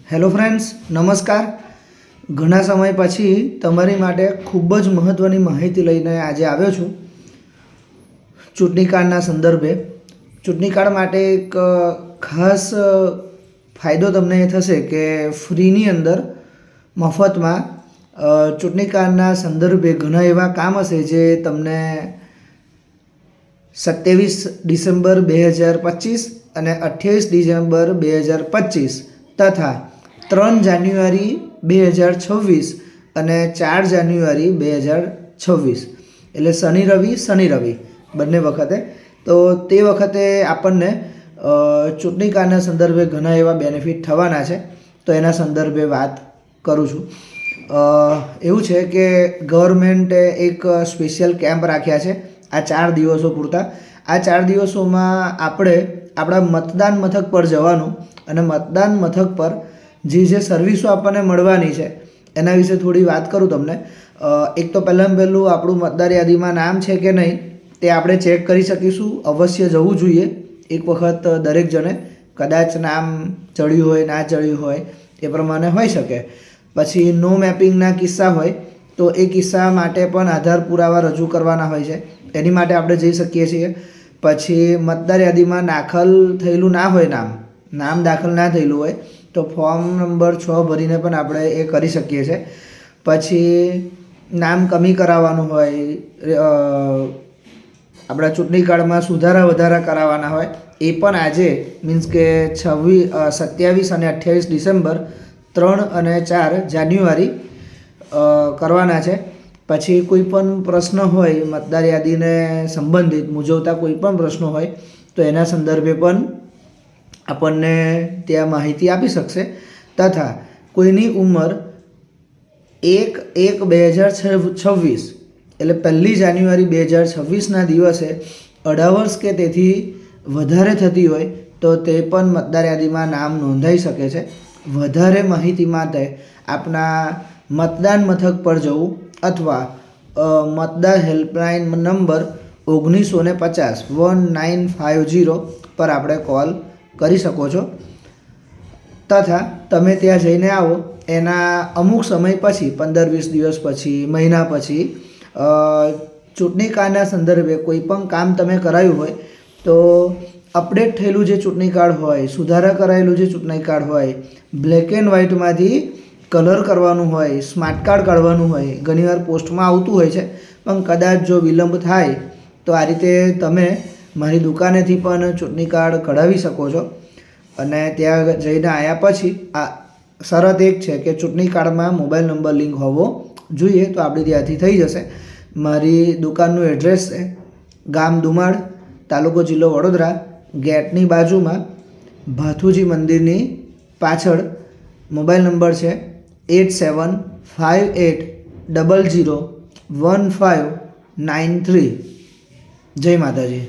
Hello friends, નમસ્કાર. ઘણા સમય પછી તમારી માટે ખૂબ જ મહત્ત્વની માહિતી લઈને આજે આવ્યો છું. ચૂંટણી કાર્ડના સંદર્ભે ચૂંટણી કાર્ડ માટે એક ખાસ ફાયદો તમને એ થશે કે ફ્રીની અંદર મફતમાં ચૂંટણી કાર્ડના સંદર્ભે ઘણા એવા કામ હશે જે તમને 27 ડિસેમ્બર 2025 અને 28 ડિસેમ્બર 2025 તથા 3 જાન્યુઆરી 2026 અને 4 જાન્યુઆરી 2026 એટલે શનિ રવિ બંને વખતે. તો તે વખતે આપણને ચૂંટણી કાર્ડના સંદર્ભે ઘણા એવા બેનિફિટ થવાના છે. તો એના સંદર્ભે વાત કરું છું. એવું છે કે ગવર્મેન્ટે એક સ્પેશિયલ કેમ્પ રાખ્યા છે આ 4 દિવસો પૂરતા. આ 4 દિવસોમાં આપણે આપણા મતદાન મથક પર જવાનું અને મતદાન મથક પર જે સર્વિસો આપણને મળવાની છે એના વિશે થોડી વાત કરું તમને. એક તો પહેલું આપણું મતદાર યાદીમાં નામ છે કે નહીં તે આપણે ચેક કરી શકીશું. અવશ્ય જવું જોઈએ એક વખત દરેક જણે. કદાચ નામ ચડ્યું હોય ના ચડ્યું હોય એ પ્રમાણે હોઈ શકે. પછી નો મેપિંગના કિસ્સા હોય તો એ કિસ્સા માટે પણ આધાર પુરાવા રજૂ કરવાના હોય છે, એની માટે આપણે જઈ શકીએ છીએ. પછી મતદાર યાદીમાં દાખલ થયેલું ના હોય, નામ દાખલ ના થયેલું હોય તો ફોર્મ નંબર 6 ભરીને પણ આપણે એ કરી શકીએ છીએ. પછી નામ કમી કરાવવાનું હોય, આપણા ચૂંટણી કાર્ડમાં સુધારા વધારા કરાવવાના હોય એ પણ આજે મીન્સ કે 27 અને 28 ડિસેમ્બર 3 અને 4 જાન્યુઆરી કરવાના છે. પછી કોઈ પણ પ્રશ્ન હોય મતદાર યાદીને સંબંધિત મૂંઝવતા કોઈ પણ પ્રશ્નો હોય તો એના સંદર્ભે પણ આપણને ત્યાં માહિતી આપી શકશે. તથા કોઈની ઉંમર 1/1/2026 એટલે 1 જાન્યુઆરી 2026ના દિવસે 18 વર્ષ કે તેથી વધારે થતી હોય તો તે પણ મતદાર યાદીમાં નામ નોંધાઈ શકે છે. વધારે માહિતી માટે આપણા મતદાન મથક પર જવું અથવા મતદાર હેલ્પલાઇન નંબર 1950 પર આપણે કોલ કરી શકો છો. તથા તમે ત્યાં જઈને આવો એના અમુક સમય પછી 15-20 દિવસ પછી, મહિના પછી ચૂંટણી કાર્ડના સંદર્ભે કોઈ પણ કામ તમે કરાયું હોય તો અપડેટ થયેલું જે ચૂંટણી કાર્ડ હોય, સુધારા કરાયેલું જે ચૂંટણી કાર્ડ હોય, બ્લેક એન્ડ વ્હાઇટમાંથી કલર કરવાનું હોય, સ્માર્ટ કાર્ડ કાઢવાનું હોય, ઘણીવાર પોસ્ટમાં આવતું હોય છે પણ કદાચ જો વિલંબ થાય તો આ રીતે તમે મારી દુકાનેથી પણ ચૂંટણી કાર્ડ કઢાવી શકો છો. અને ત્યાં જઈને આવ્યા પછી આ શરત એક છે કે ચૂંટણી કાર્ડમાં મોબાઈલ નંબર લિંક હોવો જોઈએ, તો આપણી ત્યાંથી થઈ જશે. મારી દુકાનનું એડ્રેસ છે ગામ દુમાડ, તાલુકો જિલ્લો વડોદરા, ગેટની બાજુમાં ભાથુજી મંદિરની પાછળ. મોબાઈલ નંબર છે 8758001593. જય માતાજી.